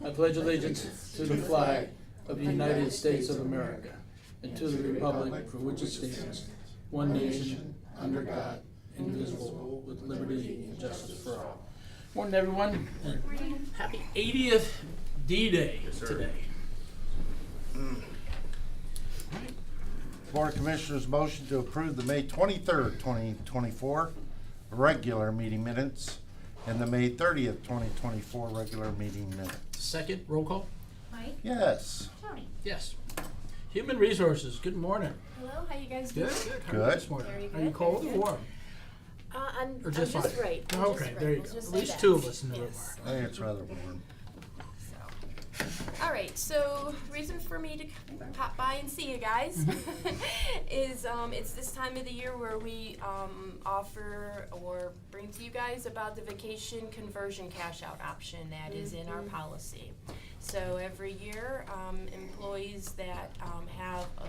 I pledge allegiance to the flag of the United States of America and to the republic for which it stands, one nation, under God, indivisible, with liberty and justice for all. Morning, everyone. Happy 80th D-Day today. Board of Commissioners motion to approve the May 23rd, 2024 regular meeting minutes and the May 30th, 2024 regular meeting minutes. Second, roll call. Mike? Yes. Tony? Yes. Human Resources, good morning. Hello, how you guys doing? Good. How are you this morning? Very Are you good, cold or very good. warm? I'm Or just just fine? right. I'm Oh, just okay, right. there you Let's go. just At say least that. two of us in the room Yes. I think it's rather warm. All right, so reason for me to pop by and see you guys is it's this time of the year where we offer or bring to you guys about the vacation conversion cash out option that is in our policy. So every year, employees that have a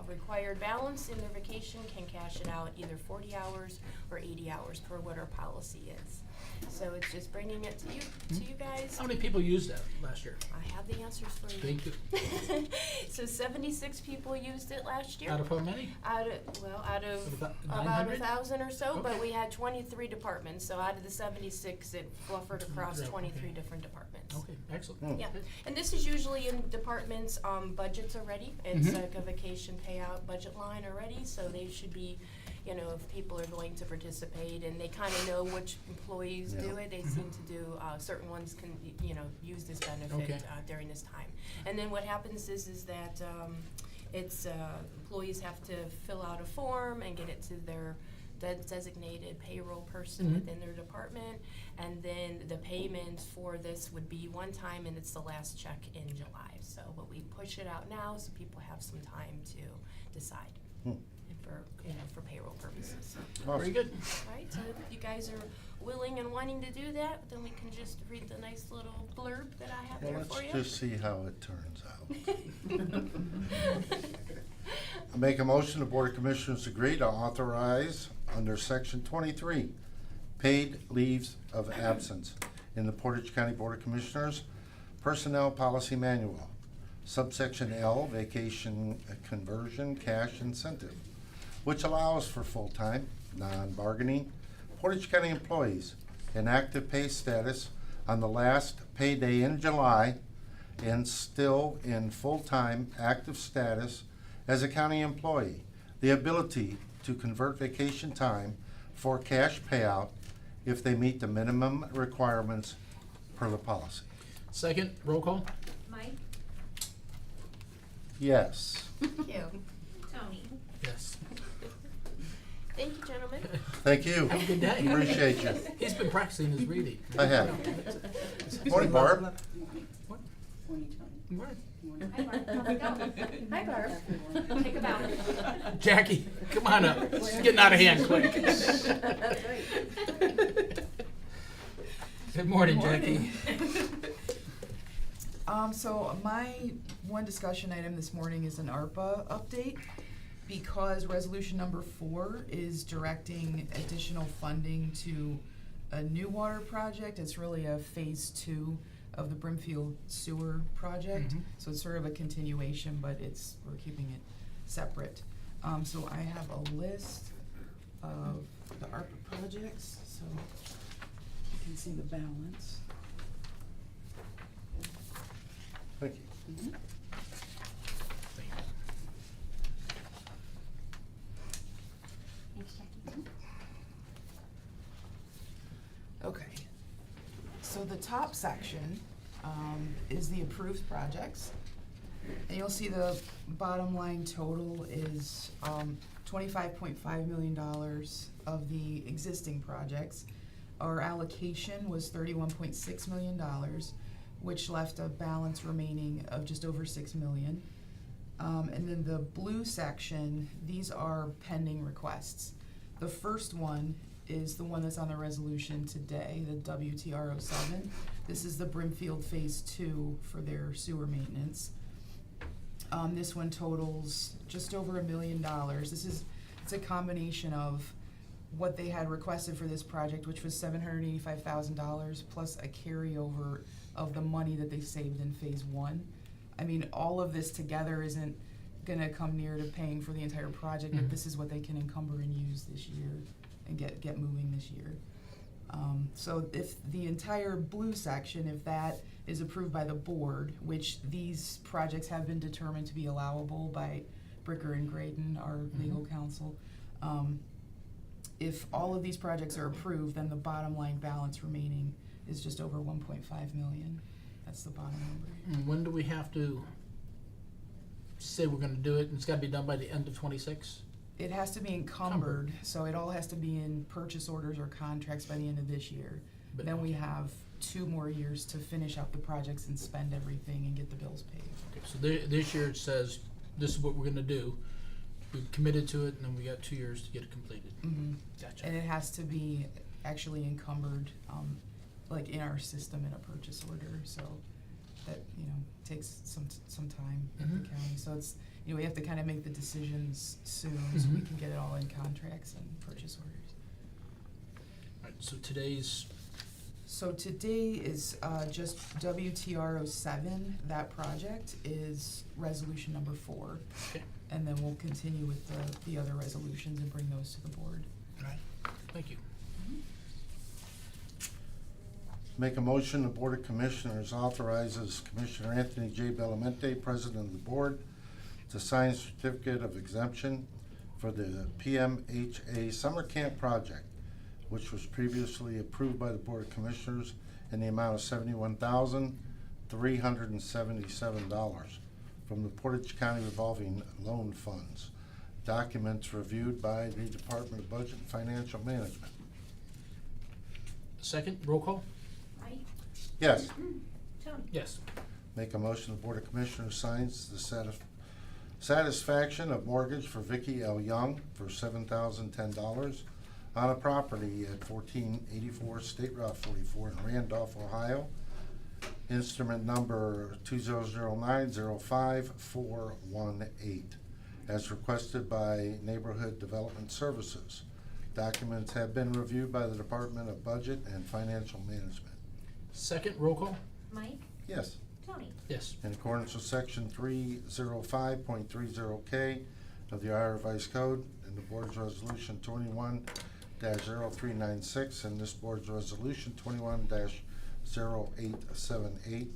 required balance in their vacation can cash it out either 40 hours or 80 hours per what our policy is. So it's just bringing it to you guys. How many people used that last year? I have the answers for you. Thank you. So 76 people used it last year. Out of how many? Out of About about 900? 1,000 or so, but Okay. we had 23 departments. So out of the 76, it fluffered across Okay. 23 different departments. Okay, excellent. Yeah, and this is usually in departments' budgets already. It's Mhm. like a vacation payout budget line already, so they should be, if people are going to participate and they kind of know which employees do it, they seem to do, certain ones can, use this benefit Okay. During this time. And then what happens is that employees have to fill out a form and get it to their designated payroll person Mhm. within their department, and then the payment for this would be one time, and it's the last check in July. So, but we push it out now so people have some time to decide for payroll purposes. Very good. All right, so if you guys are willing and wanting to do that, then we can just read the nice little blurb that I have Well, there let's for you. just see how it turns out. I make a motion the Board of Commissioners agree to authorize under Section 23, paid leaves of absence in the Portage County Board of Commissioners Personnel Policy Manual, subsection L, vacation conversion cash incentive, which allows for full-time, non-bargaining Portage County employees in active pay status on the last payday in July and still in full-time active status as a county employee, the ability to convert vacation time for cash payout if they meet the minimum requirements per the policy. Second, roll call. Mike? Yes. Thank you. Tony? Yes. Thank you, gentlemen. Thank you. Have a good day. Appreciate you. He's been practicing his reading. I have. Morning, Barb. What? Hi, Barb. How's it going? Hi, Barb. Take a bow. Jackie, come on up. This is getting out of hand quick. Good morning, Jackie. So my one discussion item this morning is an ARPA update, because resolution number 4 is directing additional funding to a new water project. It's really a phase 2 of the Brimfield sewer project. Mhm. So it's sort of a continuation, but we're keeping it separate. So I have a list of the ARPA projects, so you can see the balance. Thank you. Thanks, Jackie. Okay, so the top section is the approved projects. And you'll see the bottom line total is $25.5 million of the existing projects. Our allocation was $31.6 million, which left a balance remaining of just over $6 million. And then the blue section, these are pending requests. The first one is the one that's on the resolution today, the WTR 07. This is the Brimfield Phase 2 for their sewer maintenance. This one totals just over $1 million. It's a combination of what they had requested for this project, which was $785,000 plus a carryover of the money that they saved in phase one. I mean, all of this together isn't gonna come near to paying for the entire project, but this is what they can encumber and use this year and get moving this year. So if the entire blue section, if that is approved by the board, which these projects have been determined to be allowable by Bricker and Graydon, our legal counsel, if all of these projects are approved, then the bottom line balance remaining is just over 1.5 million. That's the bottom number. And when do we have to say we're gonna do it, and it's gotta be done by the end of 26? It has to be encumbered, so it all has to be in purchase orders or contracts by the end of this year. But- Then we have 2 more years to finish out the projects and spend everything and get the bills paid. Okay, so this year it says, this is what we're gonna do. We've committed to it, and then we got 2 years to get it completed. Gotcha. And it has to be actually encumbered, like in our system in a purchase order, so that, takes some time at the county. So it's, we have to kind of make the decisions soon, so we can get it all in contracts and purchase orders. Alright, so today's, So today is just WTR 07, that project is resolution number 4. okay, And then we'll continue with the other resolutions and bring those to the board. alright, thank you. Make a motion, the Board of Commissioners authorizes Commissioner Anthony J. Belamente, President of the Board, to sign certificate of exemption for the PMHA Summer Camp Project, which was previously approved by the Board of Commissioners in the amount of $71,377 from the Portage County Revolving Loan Funds. Documents reviewed by the Department of Budget and Financial Management. Second, roll call? Mike? Yes. Tony? Yes. Make a motion, the Board of Commissioners signs the satisfaction of mortgage for Vicky L. Young for $7,010 on a property at 1484 State Route 44 in Randolph, Ohio. Instrument number 200905418, as requested by Neighborhood Development Services. Documents have been reviewed by the Department of Budget and Financial Management. Second, roll call? Mike? Yes. Tony? Yes. In accordance with section 305.30K of the Iowa Revised Code and the Board's Resolution 21-0396 and this Board's Resolution 21-0878,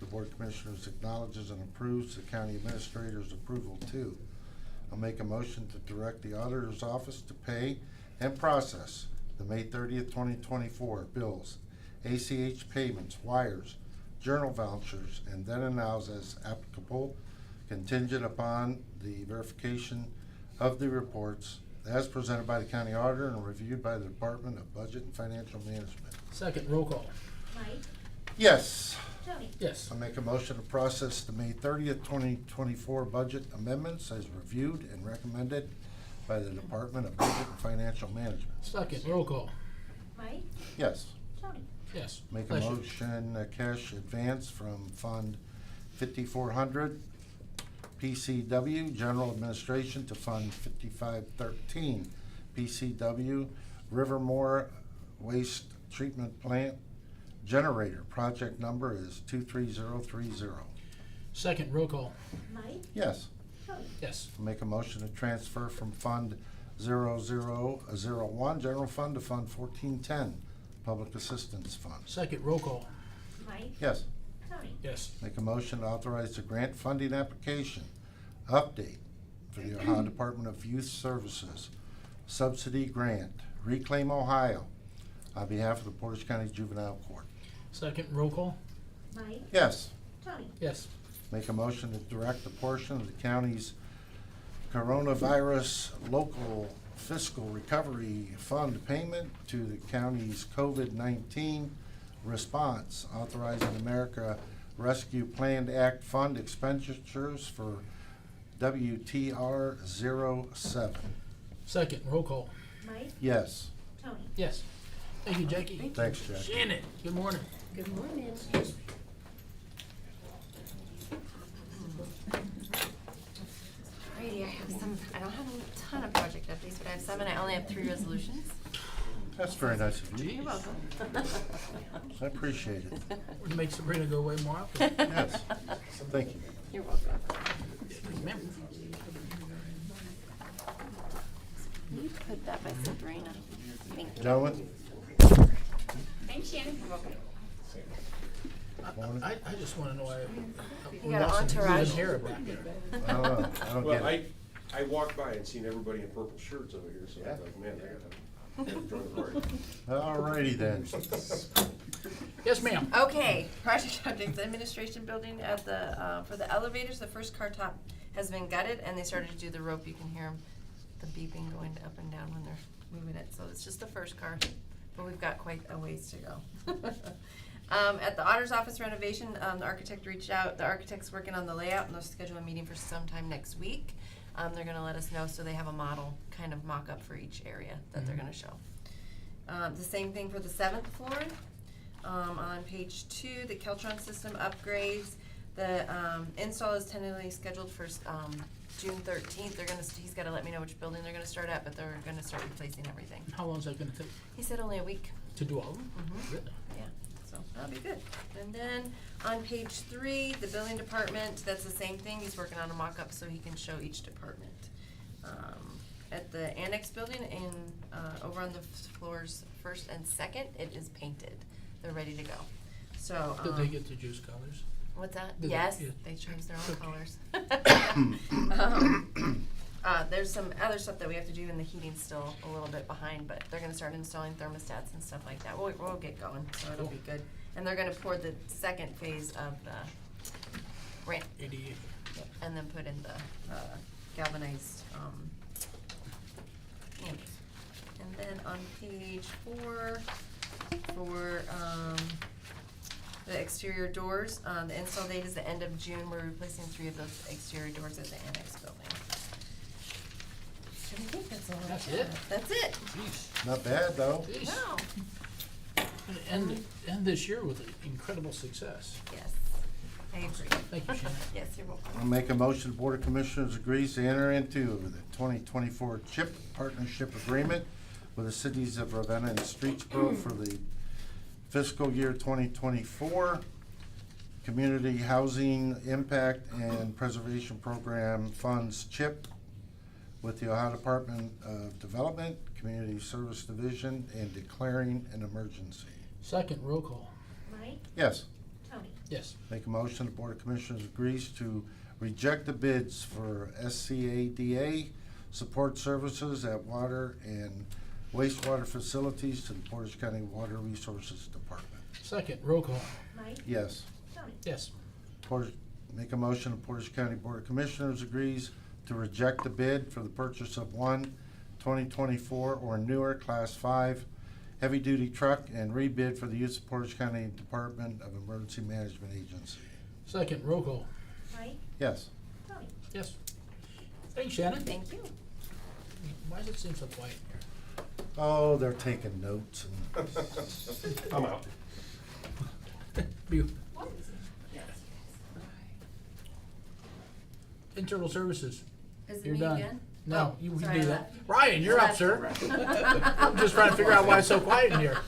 the Board of Commissioners acknowledges and approves the County Administrator's approval too. I'll make a motion to direct the Auditor's Office to pay and process the May 30th, 2024 bills, ACH payments, wires, journal vouchers, and then and nows as applicable, contingent upon the verification of the reports as presented by the county auditor and reviewed by the Department of Budget and Financial Management. Second, roll call? Mike? Yes. Tony? Yes. I make a motion to process the May 30th, 2024 budget amendments as reviewed and recommended by the Department of Budget and Financial Management. Second, roll call? Mike? Yes. Tony? Yes. Make a Bless you. motion, cash advance from Fund 5400, PCW, General Administration to Fund 5513, PCW, Rivermore Waste Treatment Plant Generator. Project number is 23030. Second, roll call? Mike? Yes. Tony? Yes. Make a motion to transfer from Fund 0001, General Fund, to Fund 1410, Public Assistance Fund. Second, roll call? Mike? Yes. Tony? Yes. Make a motion to authorize the grant funding application update for the Ohio Department of Youth Services subsidy grant, Reclaim Ohio, on behalf of the Portage County Juvenile Court. Second, roll call? Mike? Yes. Tony? Yes. Make a motion to direct a portion of the county's coronavirus local fiscal recovery fund payment to the county's COVID-19 response, authorizing America Rescue Planned Act Fund expenditures for WTR 07. Second, roll call? Mike? Yes. Tony? Yes. Thank you, Jackie. Thanks, Jack. Shannon, good morning. Good morning. Alrighty, I have some, I don't have a ton of project updates, but I have some, and I only have 3 resolutions. That's very nice of you. You're welcome. I appreciate it. Would make Sabrina go away more often. Yes, thank you. You're welcome. Ma'am. Can you put that by Sabrina? Thank you. Gentlemen? Thanks, Shannon. You're welcome. I just wanna know why. You got an entourage. Hair back there. I don't know, I don't Well, get it. I walked by and seen everybody in purple shirts over here, so I was like, man, I gotta join the party. Alrighty then. Yes, ma'am. Okay, project updates, the administration building at the, for the elevators, the first car top has been gutted and they started to do the rope, you can hear them, the beeping going up and down when they're moving it, so it's just the first car, but we've got quite a ways to go. At the auditor's office renovation, the architect reached out, the architect's working on the layout and they'll schedule a meeting for sometime next week. They're gonna let us know, so they have a model, kind of mock-up for each area that they're gonna show. The same thing for the 7th floor. On page 2, the Keltron system upgrades. The install is tentatively scheduled for June 13th. He's gotta let me know which building they're gonna start at, but they're gonna start replacing everything. How long is that gonna take He said only a week. to do all of them? Mhm. Really? Yeah, so that'll be good. And then on page 3, the building department, that's the same thing. He's working on a mock-up so he can show each department. At the annex building in, over on the floors 1st and 2nd, it is painted. They're ready to go. So, Did they get to choose colors? what's that? Did they- Yes, yeah. they chose their own Okay. colors. There's some other stuff that we have to do, and the heating's still a little bit behind, but they're gonna start installing thermostats and stuff like that. We'll get going, so it'll be good. And they're gonna pour the 2nd phase of the ramp, 88. and then put in the galvanized panels. And then on page 4, for the exterior doors, the install date is the end of June. We're replacing 3 of those exterior doors at the annex building. I think that's all. That's it? That's it. Jeez. Not bad, though. Jeez. No. And this year with incredible success. Yes, I agree. Thank you, Shannon. Yes, you're welcome. I'll make a motion, the Board of Commissioners agrees to enter into the 2024 CHIP Partnership Agreement with the cities of Ravenna and Streetsboro for the fiscal year 2024 Community Housing Impact and Preservation Program Funds CHIP with the Ohio Department of Development, Community Service Division, and declaring an emergency. Second, roll call. Mike, Yes. Tony, Yes. Make a motion, the Board of Commissioners agrees to reject the bids for SCADA support services at water and wastewater facilities to the Portage County Water Resources Department. Second, roll call. Mike, Yes. Tony, Yes. Make a motion, the Portage County Board of Commissioners agrees to reject the bid for the purchase of one 2024 or newer Class 5 heavy-duty truck and rebid for the use of Portage County Department of Emergency Management Agency. Second, roll call. Mike, Yes. Tony. Yes. Thanks, Shannon. Thank you. Why does it seem so quiet here? Oh, they're taking notes and I'm out. Be- Internal Services. Is it You're me done. again? No, Oh, you can sorry, do I that. left. Ryan, you're up, sir. I'm just trying to figure out why it's so quiet in here.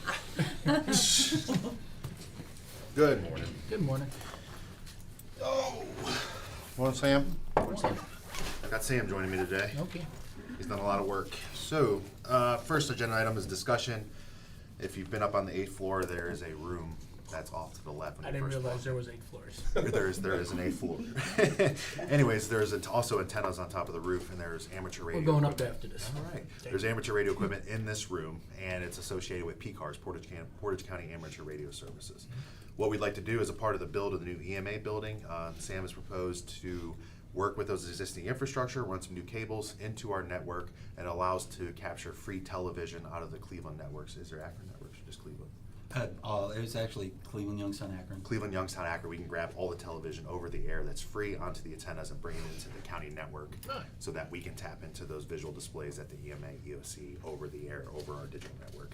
Good morning. Good morning. Want Sam? I've got Sam joining me today. Okay. He's done a lot of work. So, first agenda item is discussion. If you've been up on the 8th floor, there is a room that's off to the left. when I you didn't first realize walk. there was 8 floors. There is an 8th floor. Anyways, there's also antennas on top of the roof, and there's amateur radio. We're going up equipment. after this. All right. There's amateur radio equipment in this room, and it's associated with PCARS, Portage County Amateur Radio Services. What we'd like to do as a part of the build of the new EMA building, Sam has proposed to work with those existing infrastructure, run some new cables into our network, and allows to capture free television out of the Cleveland networks. Is there Akron networks or just Cleveland? It was actually Cleveland, Youngstown, Akron. Cleveland, Youngstown, Akron, we can grab all the television over the air that's free onto the antennas and bring it into the county network Right. so that we can tap into those visual displays at the EMA, EOC, over the air, over our digital network,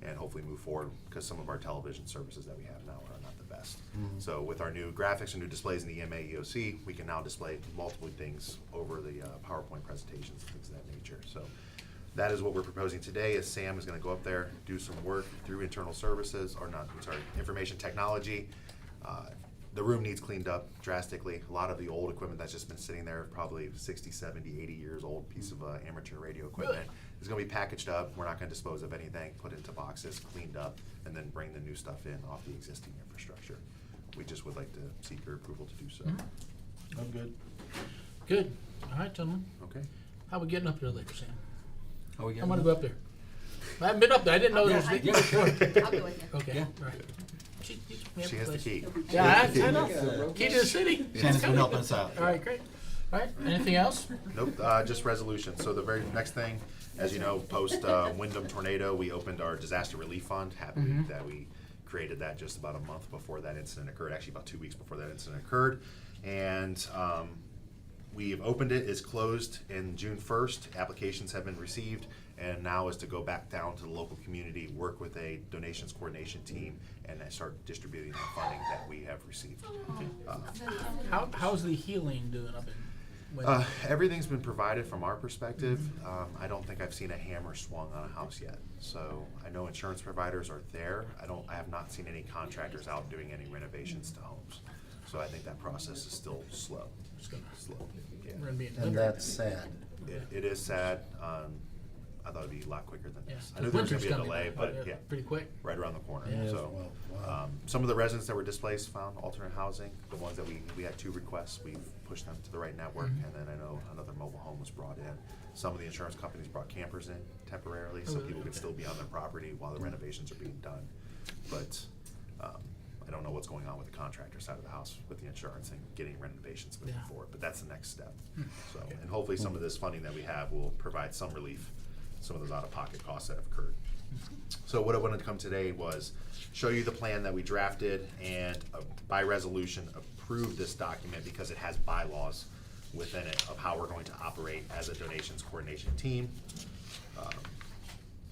and hopefully move forward because some of our television services that we have now are not the best. So with our new graphics and new displays in the EMA, EOC, we can now display multiple things over the PowerPoint presentations and things of that nature. So That is what we're proposing today, is Sam is gonna go up there, do some work through internal services, or not, I'm sorry, information technology. The room needs cleaned up drastically. A lot of the old equipment that's just been sitting there, probably 60, 70, 80 years old piece of amateur radio equipment, is gonna be packaged up. We're not gonna dispose of anything, put into boxes, cleaned up, and then bring the new stuff in off the existing infrastructure. We just would like to seek your approval to do so. I'm good. Good. All right, gentlemen. Okay? How we getting up there later, Sam? Are we I getting want to up? go up there. I haven't been up there. I didn't know there was. Yeah, I'll go with you. Okay. Yeah. All right. She She has the key. Yeah, I know. Key to the city. Shannon's been helping us out. All right, great. All right. Anything else? Nope, just resolution. So the very next thing, as you know, post Wyndham tornado, we opened our disaster relief fund. Happy that we created that just about a month before that incident occurred, actually about 2 weeks before that incident occurred. And we've opened it, it's closed in June 1st. Applications have been received, and now is to go back down to the local community, work with a donations coordination team, and then start distributing the funding that we have received. How's the healing doing up in? Everything's been provided from our perspective. I don't think I've seen a hammer swung on a house yet. So I know insurance providers are there. I have not seen any contractors out doing any renovations to homes. So I think that process is still slow. Slow. Yeah. We're gonna be in And winter. that's sad. It is sad. I thought it'd be a lot quicker than Yeah. this. I knew there was gonna be a Winter's delay, coming, but yeah, pretty quick. right around the corner. Yeah. So, Wow. some of the residents that were displaced found alternate housing. The ones that we had 2 requests, we've pushed them to the right network, and then I know another mobile home was brought in. Some of the insurance companies brought campers in temporarily, so people could still be on their property while the renovations are being done. But, I don't know what's going on with the contractor side of the house with the insurance and getting renovations moving Yeah. forward, but that's the next step. So, and hopefully some of this funding that we have will provide some relief, some of those out-of-pocket costs that have occurred. So what I wanted to come today was show you the plan that we drafted and by resolution approve this document because it has bylaws within it of how we're going to operate as a donations coordination team.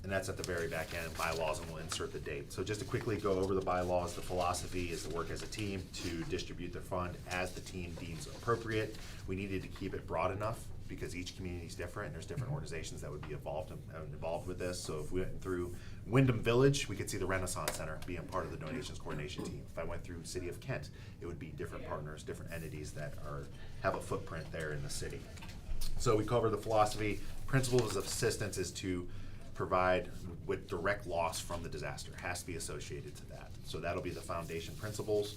And that's at the very back end, bylaws, and we'll insert the date. So just to quickly go over the bylaws, the philosophy is to work as a team to distribute the fund as the team deems appropriate. We needed to keep it broad enough because each community is different, and there's different organizations that would be involved with this. So if we went through Wyndham Village, we could see the Renaissance Center being part of the donations coordination team. If I went through City of Kent, it would be different partners, different entities that have a footprint there in the city. So we cover the philosophy. Principles of assistance is to provide with direct loss from the disaster, has to be associated to that. So that'll be the foundation principles,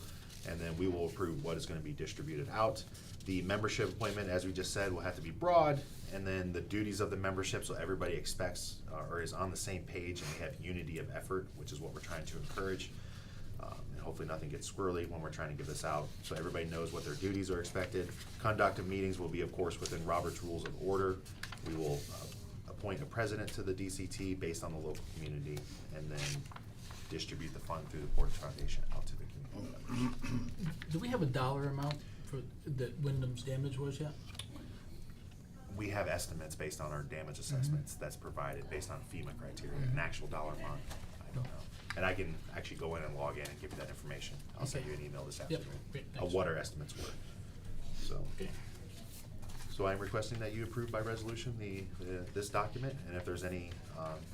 and then we will approve what is gonna be distributed out. The membership appointment, as we just said, will have to be broad, and then the duties of the membership, so everybody expects or is on the same page, and we have unity of effort, which is what we're trying to encourage. And hopefully nothing gets squirrely when we're trying to give this out, so everybody knows what their duties are expected. Conduct of meetings will be, of course, within Robert's Rules of Order. We will appoint a president to the DCT based on the local community, and then distribute the fund through the Portage Foundation out to the community. Do we have a dollar amount for that Wyndham's damage was yet? We have estimates based on our damage assessments that's provided based on FEMA criteria. An actual dollar amount, I don't know. And I can actually go in and log in and give you that information. I'll send you an email this afternoon great, of thanks. what our estimates were. So. Okay. So I'm requesting that you approve by resolution this document, and if there's any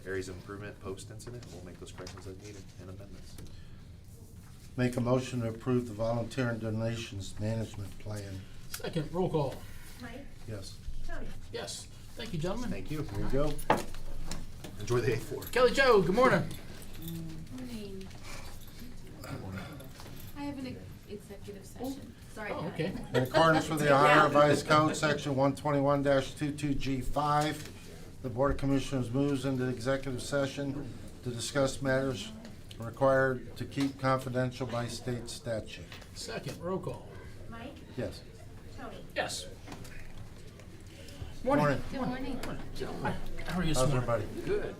areas of improvement post-incident, we'll make those corrections as needed and amendments. Make a motion to approve the volunteer and donations management plan. Second, roll call. Mike, Yes. Tony. Yes. Thank you, gentlemen. Thank you. Here you go. Enjoy the A4. Kelly Jo, good morning. Morning. I have an executive session. Sorry. Oh, guys. okay. In accordance with the Ohio Revised Code, Section 121-22G5, the Board of Commissioners moves into executive session to discuss matters required to keep confidential by state statute. Second, roll call. Mike, Yes. Tony. Yes. Morning. Good morning. How are you this How's morning? everybody? Good.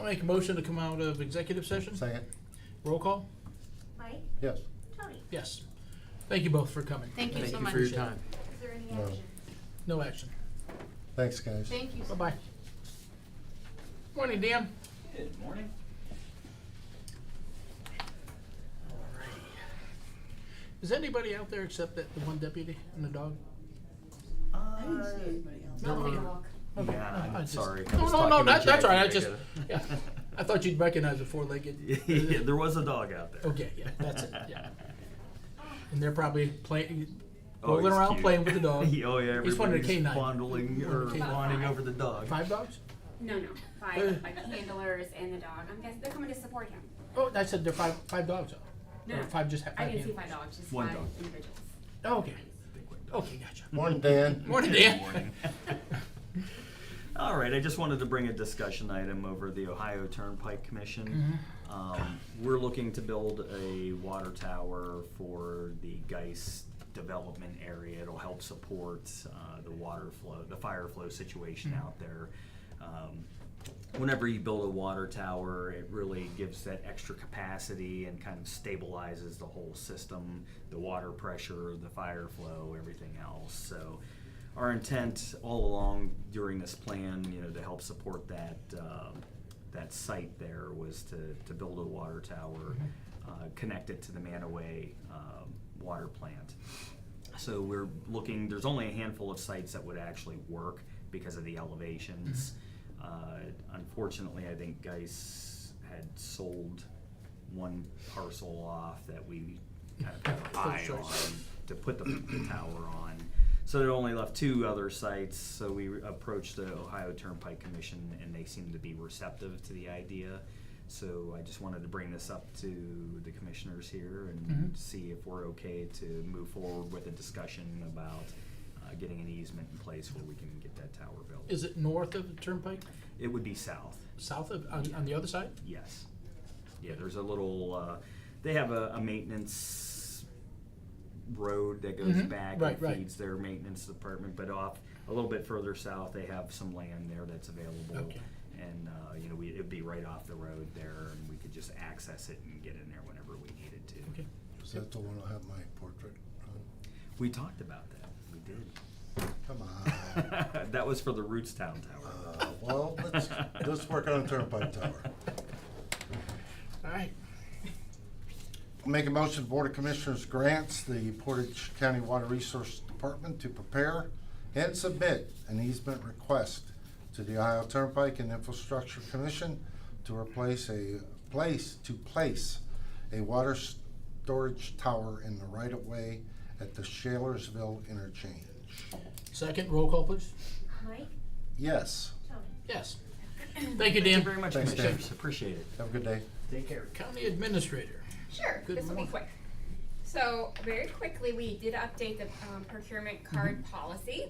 I'll make a motion to come out of executive session. Second. Roll call? Mike, Yes. Tony, Yes. Thank you both for coming. Thank you so much. for your time. is there any No. action? No action. Thanks, guys. Thank you. Bye-bye. Morning, Dan. Good morning. Is anybody out there except that the one deputy and the dog? I didn't see anybody else. No, Take a look. Yeah, I I'm just- sorry. I No, was no, talking no, to that's all right. I Jackie. just, yeah. I thought you'd recognize a four-legged. Yeah, there was a dog out there. Okay, yeah, that's it, yeah. And they're probably playing, Oh, rolling he's around cute. playing with the dog. Oh yeah, He's one of the everybody's canine. fondling or Canine. fawning over the dog. 5 dogs? No, Uh. five handlers and the dog. I'm guessing they're coming to support him. Oh, I said there are five dogs, though. No, Or five just have I five didn't see animals. 5 dogs, just One 5 dog. individuals. Oh, okay. Okay, gotcha. Morning, Dan. Morning, Dan. Morning. All right, I just wanted to bring a discussion item over the Ohio Turnpike Commission. We're looking to build a water tower for the Geist development area. It'll help support the water flow, the fire flow situation out there. Whenever you build a water tower, it really gives that extra capacity and kind of stabilizes the whole system, the water pressure, the fire flow, everything else. So our intent all along during this plan, to help support that that site there was to build a water tower, connect it to the Manaway water plant. So we're looking, there's only a handful of sites that would actually work because of the elevations. Unfortunately, I think Geis had sold one parcel off that we kind of put our eye on to put the tower on. So it only left 2 other sites, so we approached the Ohio Turnpike Commission and they seemed to be receptive to the idea. So I just wanted to bring this up to the commissioners here and see if we're okay to move forward with a discussion about getting an easement in place where we can get that tower built. Is it north of the Turnpike? It would be south, South of, on the other side? yes. Yeah, there's a little, they have a maintenance road that goes back Right, and right. feeds their maintenance department, but off a little bit further south, they have some land there that's available. Okay. And, it'd be right off the road there, and we could just access it and get in there whenever we needed to. Okay. Is that the one I have my portrait on? We talked about that, we did. Come on. That was for the Rootstown Tower. Well, let's work on a Turnpike Tower. All right. Make a motion, the Board of Commissioners grants the Portage County Water Resource Department to prepare and submit an easement request to the Ohio Turnpike and Infrastructure Commission to place a water storage tower in the right-of-way at the Shalersville interchange. Second, roll call, please. Mike, Yes. Tony. Yes. Thank you, Thank Dan. you very much, Thanks, Dan. Commissioners, appreciate it. Have a good day. Take care. County Administrator. Sure, Good this will be morning. quick. So, very quickly, we did update the procurement card policy.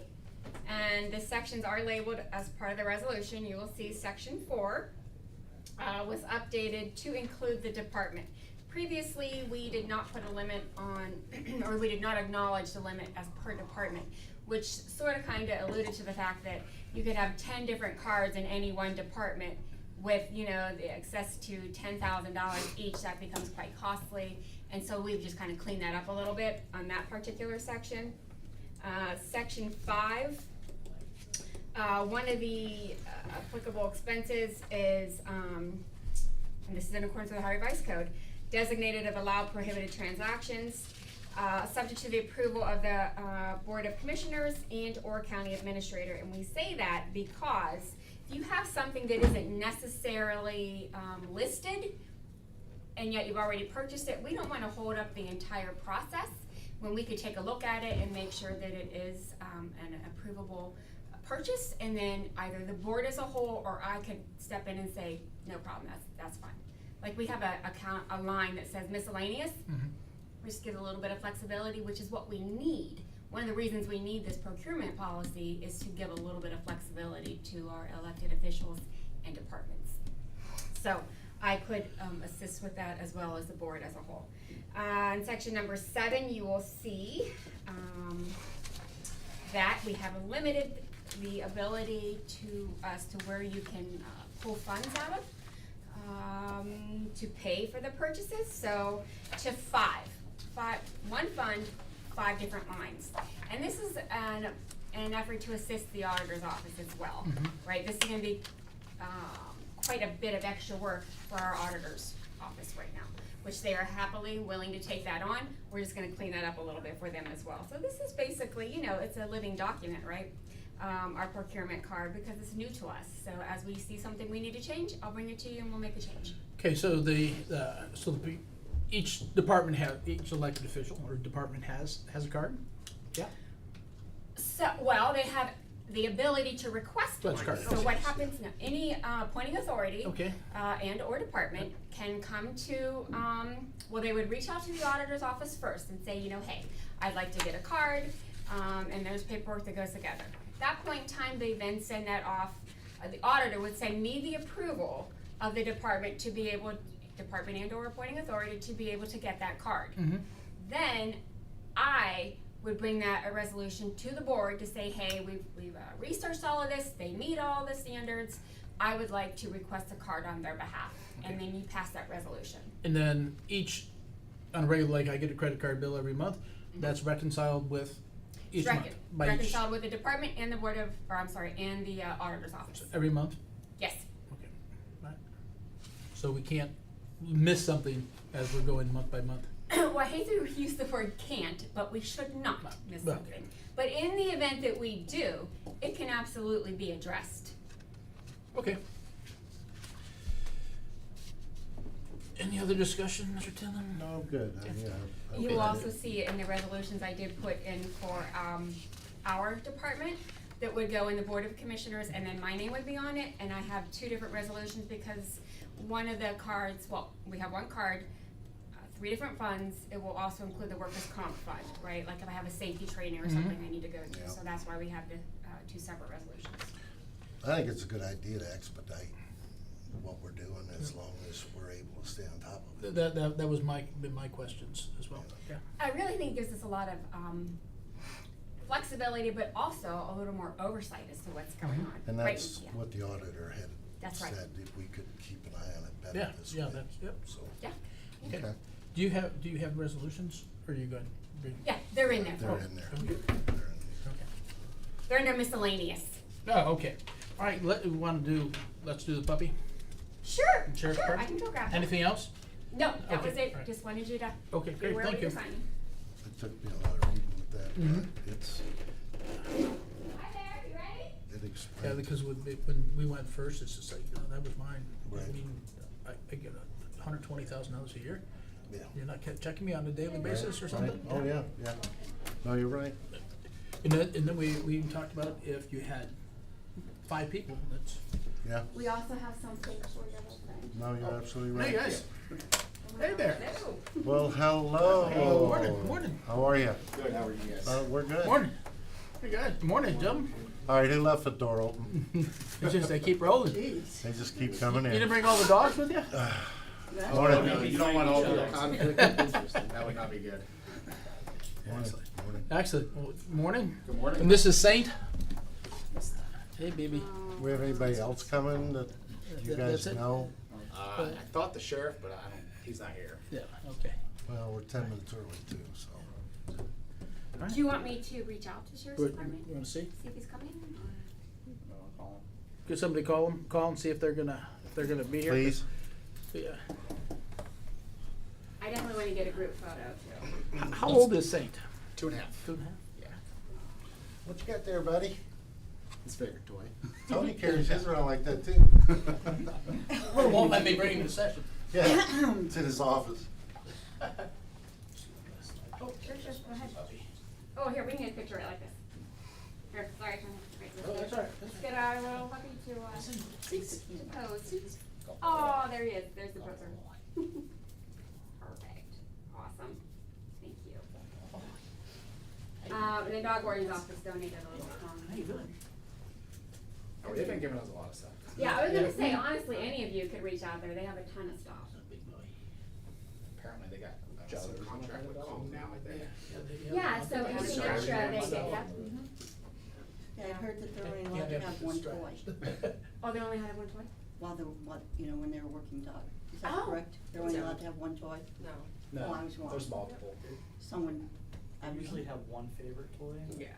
And the sections are labeled as part of the resolution. You will see section 4 was updated to include the department. Previously, we did not put a limit on, or we did not acknowledge the limit as per department, which sort of kind of alluded to the fact that you could have 10 different cards in any one department with, the access to $10,000 each. That becomes quite costly. And so we've just kind of cleaned that up a little bit on that particular section. Section 5, one of the applicable expenses is, and this is in accordance with the Ohio Revised Code, designated of allowed prohibited transactions, subject to the approval of the Board of Commissioners and/or County Administrator. And we say that because if you have something that isn't necessarily listed, and yet you've already purchased it, we don't want to hold up the entire process when we could take a look at it and make sure that it is an approvable purchase, and then either the board as a whole or I could step in and say, no problem, that's fine. Like we have a line that says miscellaneous, we just give a little bit of flexibility, which is what we need. One of the reasons we need this procurement policy is to give a little bit of flexibility to our elected officials and departments. So I could assist with that as well as the board as a whole. In section number 7, you will see that we have limited the ability to where you can pull funds out of. to pay for the purchases, so to one fund, 5 different lines. And this is an effort to assist the auditor's office as well, right? This is gonna be quite a bit of extra work for our auditor's office right now, which they are happily willing to take that on. We're just gonna clean that up a little bit for them as well. So this is basically, you know, it's a living document, right? Our procurement card, because it's new to us. So as we see something we need to change, I'll bring it to you and we'll make the change. Okay, so each department each elected official or department has a card? Yeah? So, well, they have the ability to request one. That's correct. So what happens now, any appointing authority Okay. and or department can come to, well, they would reach out to the auditor's office first and say, you know, hey, I'd like to get a card, and there's paperwork that goes together. At that point in time, they then send that off, the auditor would send me the approval of the department to be able, department and or appointing authority to be able to get that card. Then I would bring a resolution to the board to say, hey, we've researched all of this, they meet all the standards, I would like to request a card on their behalf, and then you pass that resolution. And then on a regular, like I get a credit card bill every month, that's reconciled with each month? By each- Reconciled with the department and the and the auditor's office. Every month? Yes. Okay. Right. So we can't miss something as we're going month by month? Well, I hate to use the word can't, but we should not miss Okay. something. But in the event that we do, it can absolutely be addressed. Okay. Any other discussion, Mr. Tillman? No, good, yeah. You Okay. will also see it in the resolutions I did put in for our department that would go in the Board of Commissioners, and then my name would be on it, and I have 2 different resolutions because one of the cards, well, we have one card, 3 different funds, it will also include the workers' comp fund, right? Like if I have a safety training or something I need to go to, Yeah. so that's why we have the 2 separate resolutions. I think it's a good idea to expedite what we're doing as long as we're able to stay on top of it. That was been my questions as well, yeah. I really think gives us a lot of flexibility, but also a little more oversight as to what's going on. And right? that's Yeah. what the auditor had That's right. said, if we could keep an eye on it better Yeah, this yeah, way. that's, yep. So, Yeah. okay, Do you have resolutions, or are you good? Yeah, they're in there. they're in there. Okay. They're in there. Okay. They're in there miscellaneous. Oh, okay. All right, let's do the puppy. Sure, Sheriff's sure, card? I can go grab that. Anything else? No, that Okay, was it. alright. Just wanted you to Okay, be great, aware thank what you're you. signing. It took me a lot of reading with that, Mhm. but it's, Hi there, you ready? it Yeah, explains. because when we went first, it's just like, that was mine. I Right. mean, I get $120,000 a year. Yeah. You're not checking me on a daily basis or Right. something? Oh, yeah, yeah. No, you're right. And then we even talked about if you had 5 people, that's. Yeah. We also have something for your little friend. No, you're absolutely right. Hey, guys. Hey there. Hello. Well, hello. Hey, morning. How are you? Good, how are you guys? We're good. Morning. Hey, guys. Morning, gentlemen. All right, who left the door open? It's just, they keep rolling. You They just keep coming in. didn't bring all the dogs with you? Morning. No, you don't want all the conflict of interest, that would not be good. Morning. Morning. Excellent. Well, morning. Good morning. And this is Saint. Hey, baby. We have anybody else coming that you guys That's it? know? I thought the sheriff, but he's not here. Yeah, okay. Well, we're 10 minutes early too, so. Do you want me to reach out to Sheriff's You Department? wanna see? See if he's coming? Get somebody call and see if they're gonna be here. Please? Yeah. I definitely want to get a group photo too. How old is Saint? 2.5. 2.5? Yeah. What you got there, buddy? His favorite toy. Tony carries his around like that too. Won't let me bring him to session. Yeah, it's in his office. Oh, sure, go ahead. Oh, here, we can get a picture right like this. Here, sorry, Tony. Oh, that's all right. Let's get our little puppy to pose. Oh, there he is. There's the poser. Perfect. Awesome. Thank you. And the dog warden's office donated a little song. How you doing? Oh, they've been giving us a lot of stuff. Yeah, I was gonna say, honestly, any of you could reach out there. They have a ton of stuff. Apparently they got some contract with Home now, I think. Yeah, so anything extra, they get, yep. Yeah, I heard that they're only Yeah, allowed to have one toy. Oh, they only had one toy? while they were, when they were working dog. Is that Oh. correct? They're only No. allowed to have one toy? No. Oh, I was wrong. There's multiple. Someone, I I was. usually have one favorite toy. Yeah.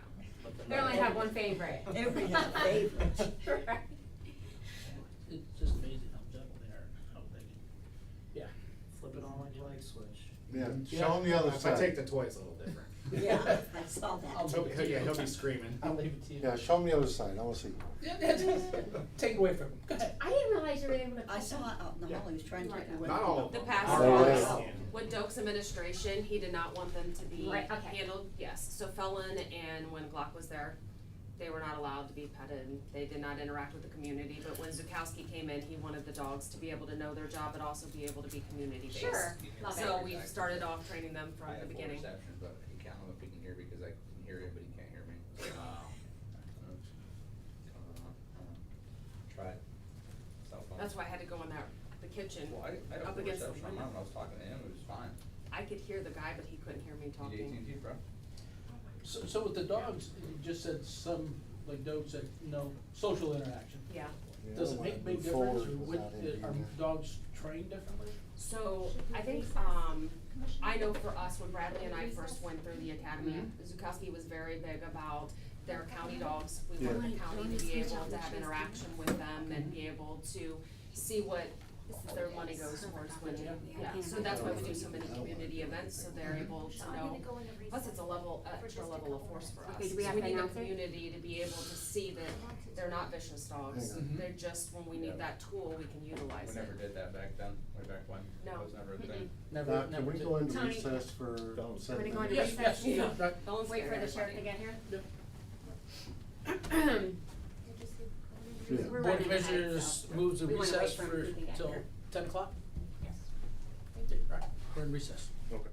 But the They only have one favorite. Everybody has a favorite. Right. It's just amazing how gentle they are, how they can, yeah, flip it on like a light switch. Yeah, Yeah. show them the other If I take side. the toy, it's a little different. Yeah, I saw that. I'll He'll leave be, it to you. he'll be screaming. I'll leave it to you. Yeah, show them the other side, I wanna see. Yeah, take it away from him, go ahead. I didn't realize you were able to. I saw it out in the hall, he was trying to take it away. Not all of The them. past No way. ones, with Doak's administration, he did not want them to be Right, okay. handled, yes. So Felon and when Glock was there, they were not allowed to be petted. They did not interact with the community, but when Zukowski came in, he wanted the dogs to be able to know their job, but also be able to be community-based. Sure, love it. So we started off training them from the beginning. reception, but he can't, I don't know if he can hear because I can hear him, but he can't hear me. Try it. Cell phone. That's why I had to go in the kitchen, Well, I don't up have against the reception on window. mine when I was talking to him, it was fine. I could hear the guy, but he couldn't hear me You talking. AT&T, bro? So with the dogs, you just said some, like Doug said, social interaction. Yeah. Does it make a big difference, or are dogs trained differently? So I think, I know for us, when Bradley and I first went through the academy, Zukowski was very big about their county dogs. We want the county to be able to have interaction with them and be able to see what their money goes towards when, yeah. So that's why we do so many community events, so they're able to know. Plus, it's a extra level of force for us. Okay, do we have So to need the announce it? community to be able to see that they're not vicious dogs. Mhm. They're just, when we need that tool, we can utilize We it. never did that back then, way back when. No. That was never a thing. Never, Can never we did. go into Tony, recess for don't. 7 We're gonna go into minutes? Yes, yes, Yeah. right. Don't Wait for scare the sheriff to everybody. get here. Yeah. We're Board of running ahead, Commissioners so moves to we wanna wait recess for him for, to get till here. 10 o'clock? Yes. Right, we're in recess. Okay.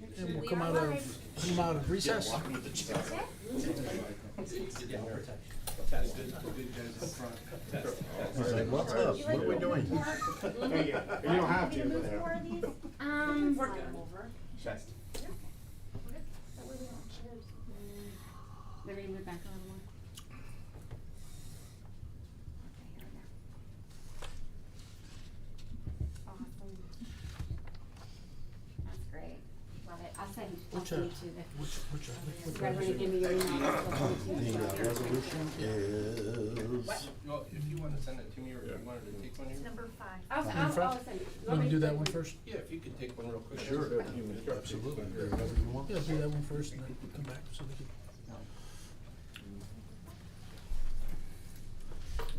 And we'll We come are out of recess. He's like, what's up? What are we doing? You don't have to, but. We're good. Best. They're gonna move back a little more. Okay, here we go. Awesome. That's great. Love it. I'll send you to the. You guys wanna give me your email? I'll send it to you. The resolution is, Well, if you wanna send it to me, or if you wanted to take one here. Number 5. I'll In front? send it. Want to do that one first? Yeah, if you could take one real quick. sure, absolutely, whatever you want. Yeah, do that one first and then come back so we can.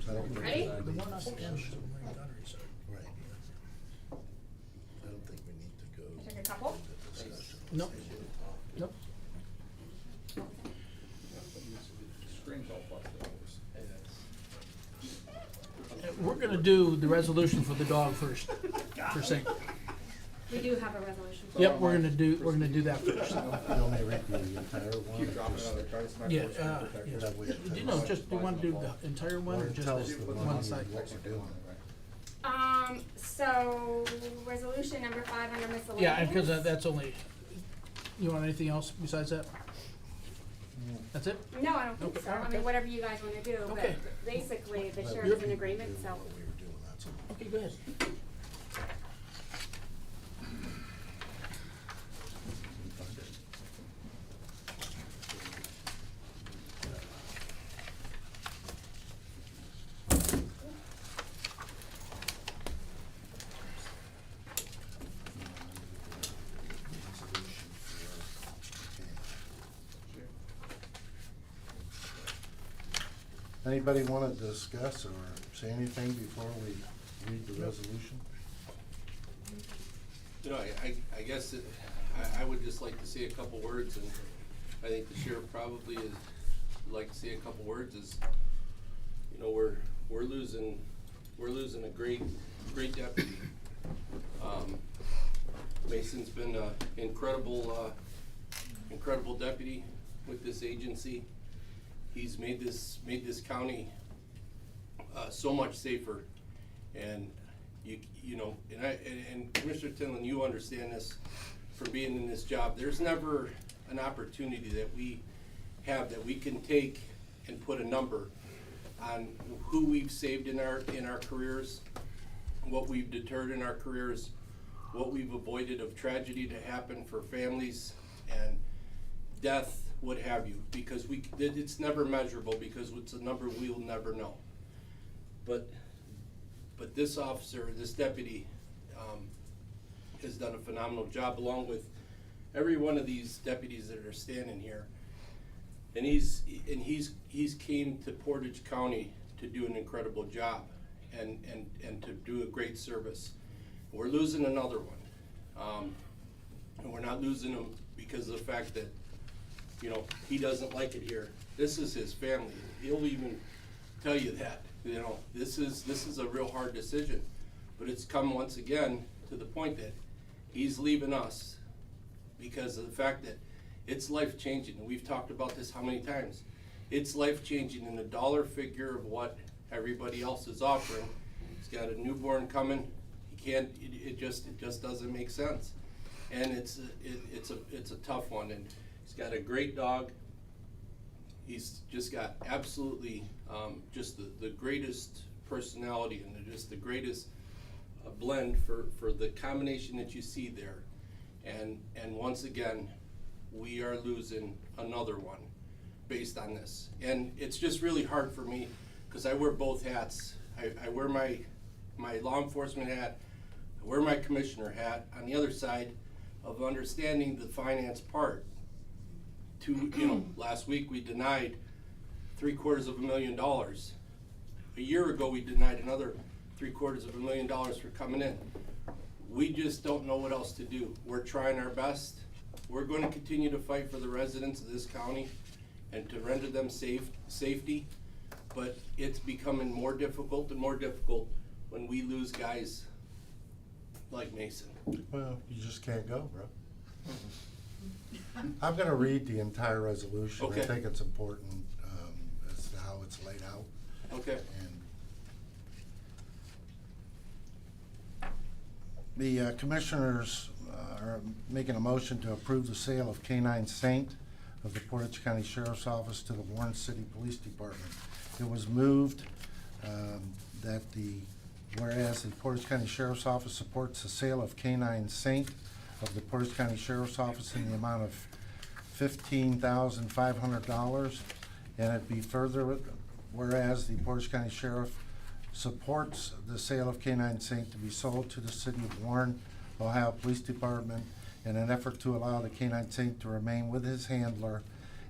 I don't think- Ready? The one on the end is on my gunnery side. Right. I don't think we need to go. Take a couple. into discussion. Nope. Nope. Screen's all fucked up. We're gonna do the resolution for the dog first, for sync. We do have a resolution. Yep, we're gonna do that first. You want me to read the entire one? Keep dropping on the cards. Yeah, yeah. Do you know, just, do you wanna do the entire one or just Tell us the the one side? what we're doing. So, resolution number 5 under miscellaneous. Yeah, and cause that's only, you want anything else besides that? That's it? No, I don't think Okay, so. I okay. mean, whatever you guys wanna do, but Okay. basically, the Well, sheriff's in agreement, so. What we were doing, that's all. Okay, go ahead. Anybody wanna discuss or say anything before we read the resolution? You know, I guess I would just like to say a couple words, and I think the sheriff probably would like to say a couple words, is, you know, we're losing a great deputy. Mason's been a incredible deputy with this agency. He's made this county so much safer, and you know, and Commissioner Tinlin, you understand this from being in this job. There's never an opportunity that we have that we can take and put a number on who we've saved in our careers, what we've deterred in our careers, what we've avoided of tragedy to happen for families and death, what have you, because it's never measurable, because it's a number we'll never know. But this officer, this deputy, has done a phenomenal job, along with every one of these deputies that are standing here. And he's came to Portage County to do an incredible job and to do a great service. We're losing another one. And we're not losing him because of the fact that, you know, he doesn't like it here. This is his family. He'll even tell you that. You know, this is a real hard decision. But it's come once again to the point that he's leaving us because of the fact that it's life-changing. And we've talked about this how many times. It's life-changing in the dollar figure of what everybody else is offering. He's got a newborn coming. He can't, it just doesn't make sense. And it's a tough one. And he's got a great dog. He's just got absolutely just the greatest personality and just the greatest blend for the combination that you see there. And once again, we are losing another one based on this. And it's just really hard for me because I wear both hats. I wear my law enforcement hat, I wear my commissioner hat on the other side of understanding the finance part. Last week we denied $750,000. A year ago we denied another $750,000 for coming in. We just don't know what else to do. We're trying our best. We're going to continue to fight for the residents of this county and to render them safety, but it's becoming more difficult and more difficult when we lose guys like Mason. Well, you just can't go, bro. I'm gonna read the entire resolution. Okay. I think it's important, as to how it's laid out. Okay. And the commissioners are making a motion to approve the sale of K-9 Saint of the Portage County Sheriff's Office to the Warren City Police Department. It was moved that whereas the Portage County Sheriff's Office supports the sale of K-9 Saint of the Portage County Sheriff's Office in the amount of $15,500, and it be further, whereas the Portage County Sheriff supports the sale of K-9 Saint to be sold to the City of Warren, Ohio Police Department in an effort to allow the K-9 Saint to remain with his handler,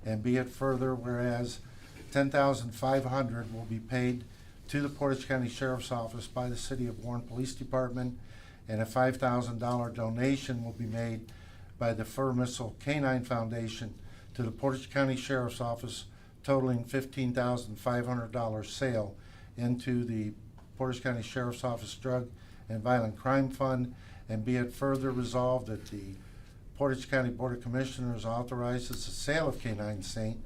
and be it further, whereas $10,500 will be paid to the Portage County Sheriff's Office by the City of Warren Police Department, and a $5,000 donation will be made by the Fur Missile K-9 Foundation to the Portage County Sheriff's Office, totaling $15,500 sale into the Portage County Sheriff's Office Drug and Violent Crime Fund, and be it further resolved that the Portage County Board of Commissioners authorizes the sale of K-9 Saint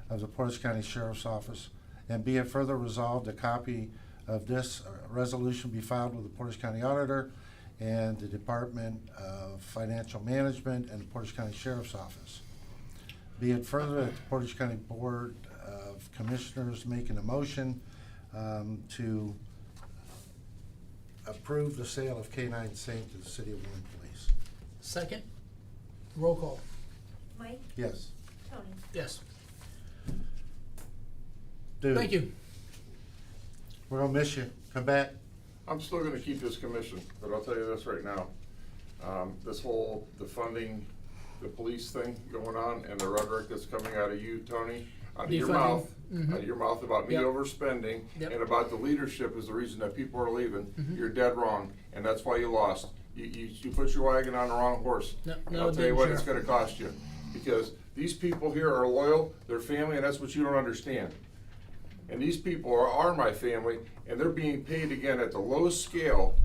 of the Portage County Sheriff's Office, and be it further resolved a copy of this resolution be filed with the Portage County Auditor and the Department of Financial Management and the Portage County Sheriff's Office. Be it further that the Portage County Board of Commissioners making a motion to approve the sale of K-9 Saint to the City of Warren Police. Second, roll call. Mike, Yes. Tony. Yes. Dude, Thank you. we're gonna miss you. Come back. I'm still gonna keep this commission, but I'll tell you this right now. This whole defunding the police thing going on and the rhetoric that's coming out of you, Tony, out of your Defunding. mouth, Mhm. out of your mouth about me Yep. overspending Yep. and about the leadership is the reason that people are leaving. Mhm. You're dead wrong, and that's why you lost. You put your wagon on the wrong horse. No, And no, I'll it tell you didn't, what, it's Sheriff. gonna cost you, because these people here are loyal, they're family, and that's what you don't understand. And these people are my family, and they're being paid again at the lowest scale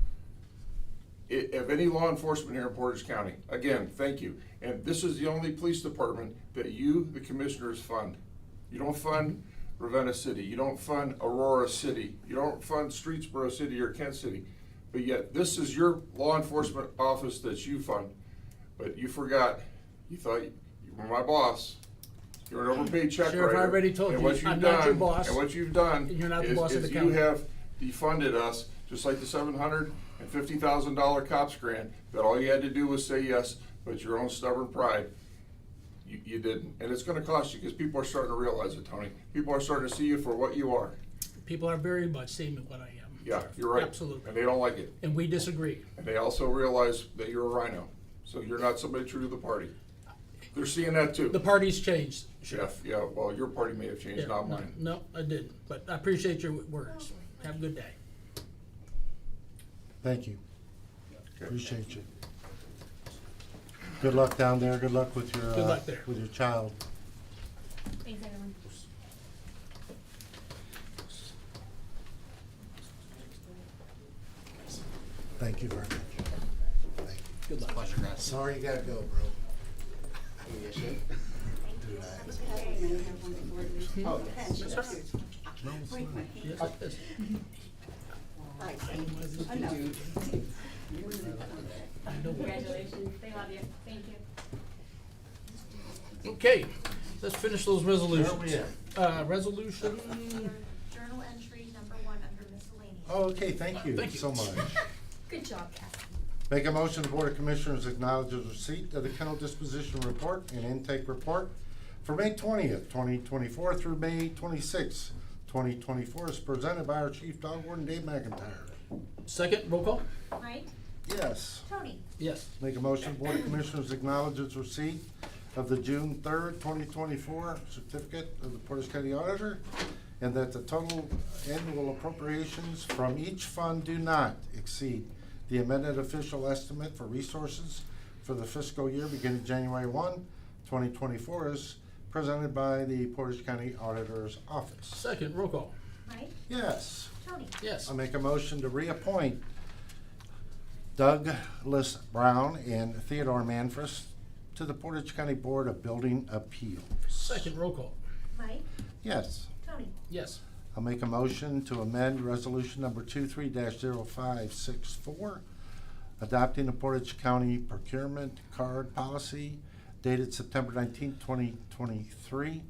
of any law enforcement here in Portage County. Again, thank you. And this is the only police department that you, the commissioners, fund. You don't fund Ravenna City, you don't fund Aurora City, you don't fund Streetsboro City or Kent City. But yet, this is your law enforcement office that you fund. But you forgot, you thought you were my boss. You're an overpaid check Sheriff, I writer. already told And you, what you've I'm not your done- boss, And what you've done and you're not the boss of the is county. you have defunded us, just like the $750,000 cops grant, that all you had to do was say yes, but your own stubborn pride, you didn't. And it's gonna cost you, because people are starting to realize it, Tony. People are starting to see you for what you are. People are very much seeing what I am. Yeah, Sheriff. you're right. Absolutely. And they don't like it. And we disagree. And they also realize that you're a rhino, so you're not somebody true to the party. They're seeing that too. The party's changed, Sheriff. Yeah, well, your party may have changed, Yeah, not no, mine. No, I didn't, but I appreciate your words. Have a good day. Thank you. Okay. Appreciate you. Good luck down there. Good luck with your Good luck there. with your child. Thanks, everyone. Thank you very much. Thank you. Good luck. Pleasure, guys. Sorry you gotta go, bro. Yes, sir. Dude, Oh, That's all right. Break my hand. Yes, it is. Enough. I know. Congratulations, they love you, thank you. Okay, let's finish those resolutions. Where are we Resolution, Journal entry number 1 under miscellaneous. Oh, okay, thank you Thank you. so much. Good job, Kathy. Make a motion, the Board of Commissioners acknowledges receipt of the kennel disposition report and intake report for May 20th, 2024 through May 26th, 2024, is presented by our Chief Dog Warden, Dave McIntyre. second, roll call? Mike, Yes. Tony. Yes. Make a motion, Board of Commissioners acknowledges receipt of the June 3rd, 2024 certificate of the Portage County Auditor, and that the total annual appropriations from each fund do not exceed the amended official estimate for resources for the fiscal year beginning January 1, 2024, is presented by the Portage County Auditor's Office. Second, roll call? Mike, Yes. Tony. Yes. I make a motion to reappoint Douglas Brown and Theodore Manfres to the Portage County Board of Building Appeals. Second, roll call. Mike, Yes. Tony, Yes. I'll make a motion to amend resolution number 23-0564, adopting the Portage County procurement card policy dated September 19, 2023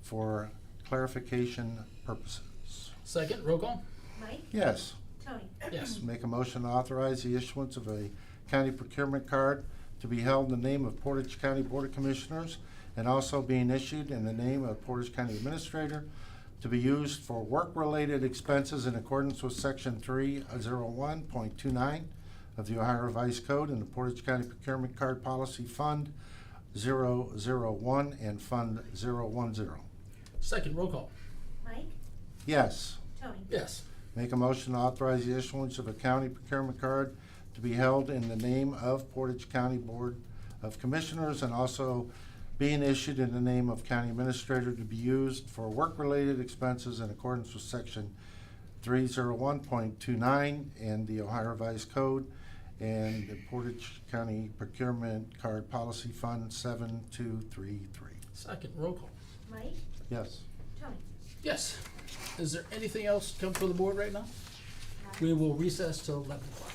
for clarification purposes. Second, roll call. Mike, Yes. Tony, Yes. Make a motion to authorize the issuance of a county procurement card to be held in the name of Portage County Board of Commissioners and also being issued in the name of Portage County Administrator to be used for work-related expenses in accordance with Section 301.29 of the Ohio Revised Code and the Portage County Procurement Card Policy Fund 001 and Fund 010. Second, roll call. Mike, Yes. Tony, Yes. Make a motion to authorize the issuance of a county procurement card to be held in the name of Portage County Board of Commissioners and also being issued in the name of County Administrator to be used for work-related expenses in accordance with Section 301.29 and the Ohio Revised Code and the Portage County Procurement Card Policy Fund 7233. Second, roll call. Mike, Yes. Tony. Yes. Is there anything else come for the board right now? We will recess till 11 o'clock.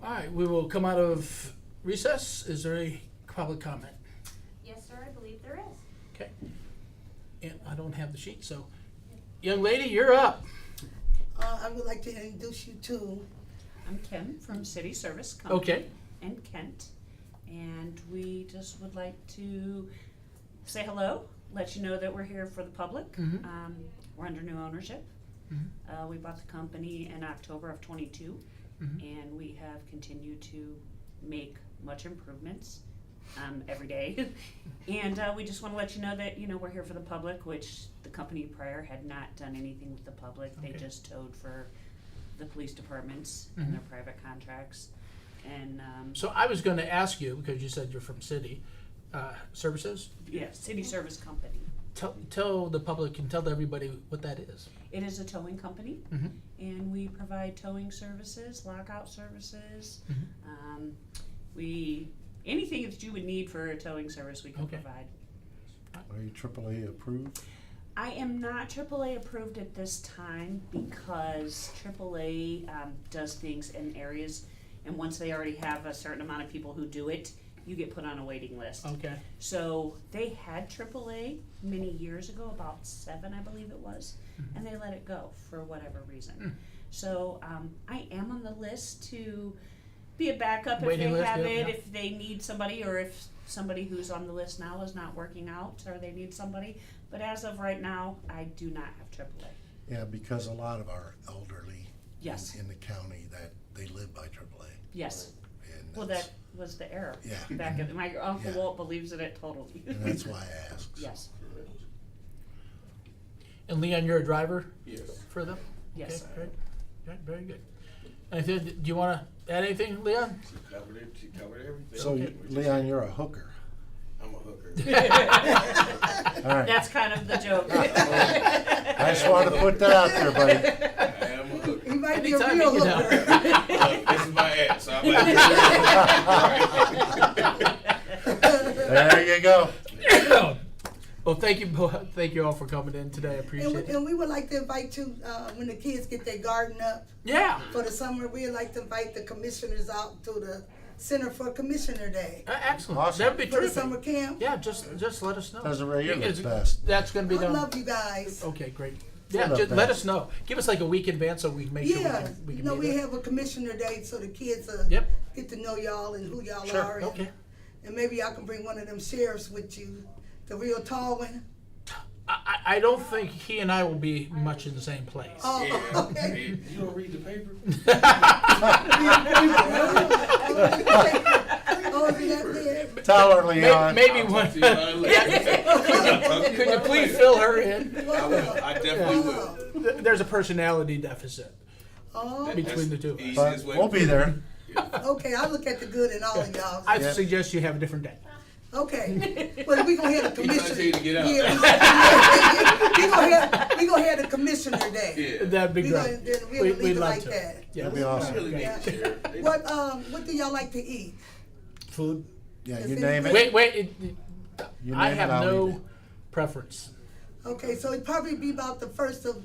All right, we will come out of recess. Is there any public comment? Yes, sir, I believe there is. Okay. And I don't have the sheet, so, young lady, you're up. I would like to introduce you to, I'm Kim from City Service Company. Okay. In Kent, and we just would like to say hello, let you know that we're here for the public. Mhm. We're under new ownership. Mhm. We bought the company in October of '22, Mhm. and we have continued to make much improvements every day. And we just want to let you know that, we're here for the public, which the company prior had not done anything with the public. They Okay. just towed for the police departments Mhm. and their private contracts. And So I was gonna ask you, because you said you're from city, services, yeah, City Service Company. tell the public and tell everybody what that is. It is a towing company, Mhm. and we provide towing services, lockout services. Mhm. Anything that you would need for a towing service, we can Okay. provide. Are you AAA approved? I am not AAA approved at this time because AAA does things in areas, and once they already have a certain amount of people who do it, you get put on a waiting list. Okay. So they had AAA many years ago, about 7, I believe it was, and they let it go for whatever reason. So I am on the list to be a backup if Waiting they list, have yeah, it, yeah. if they need somebody, or if somebody who's on the list now is not working out, or they need somebody. But as of right now, I do not have AAA. Yeah, because a lot of our elderly Yes. in the county that they live by AAA. Yes. And Well, that's- that was the error. Yeah. Back in, my Uncle Yeah. Walt believes in it totally. And that's why I asked. Yes. And Leon, you're a driver? Yes. For them? Yes. Okay, great. Right, very good. Anything, do you wanna add anything, Leon? She covered it, she covered everything. So, Leon, you're a hooker. I'm a hooker. All right. That's kind of the joke. I just wanted to put that out there, buddy. I am a hooker. You might be a Anytime real you get hooker. Look, this is my ad, so I'm There you go. Well, thank you all for coming in today. I appreciate it. And we would like to invite you, when the kids get their garden up Yeah, for the summer, we'd like to invite the commissioners out to the Center for Commissioner Day. excellent. Awesome. That'd be For the terrific. summer camp. Yeah, just let us know. Desiree, you're Is- the best. That's gonna be I done. love you guys. Okay, great. You're Yeah, the just let best. us know. Give us like a week in advance so we can make sure Yeah, we can you know, be we there. have a Commissioner Day so the kids Yep. get to know y'all and who y'all Sure, are. And, okay. and maybe y'all can bring one of them sheriffs with you, the real tall one. I don't think he and I will be much in the same place. Oh, okay. You don't read the paper? Oh, is that there? Tell her, Leon. Maybe one. See you later. Could you please fill her in? I will, I definitely will. There's a personality deficit Oh, between the two. of us. But we'll be there. okay, I look at the good in all of y'all. I Yeah. suggest you have a different day. Okay, well, we gonna have a He trying to commissioner. tell you to get out. Yeah, we gonna have the commissioner day. Yeah. That'd be We great. gonna then we'll We'd leave it love like to. that. Yeah. That'd be awesome. Really need Yeah. to share. They- What do y'all like to eat? Food. Yeah, Is you it- name it. Wait. You I name it, have I'll eat no it. preference. Okay, so it'd probably be about the 1st of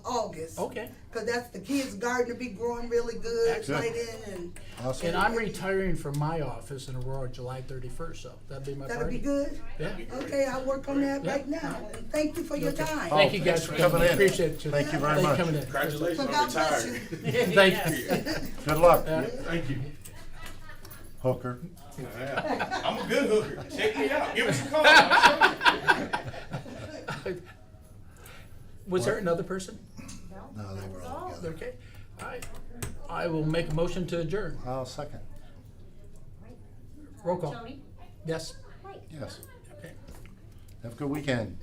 August. Okay. Cause that's the kids' garden to be growing really good, Excellent. right in, and Awesome. And I'm retiring from my office in Aurora July 31st, so that'd be my that'll party. be good. Yeah. Okay, I'll work on that Yeah. right now, and thank you for your time. Thank you Oh, guys thanks for coming in. Appreciate you. Thank you very much. Thank you for coming in. Congratulations, Well, I'm God bless retired. you. Thank you. Good luck, Thank you. hooker. Yeah. I'm a good hooker. Check me out. Give us a call. I'll show you. Was there another person? No, they were all together. Okay. All right. I will make a motion to adjourn. I'll second. Roll call. Tony? Yes. Mike? Yes. Okay. Have a good weekend.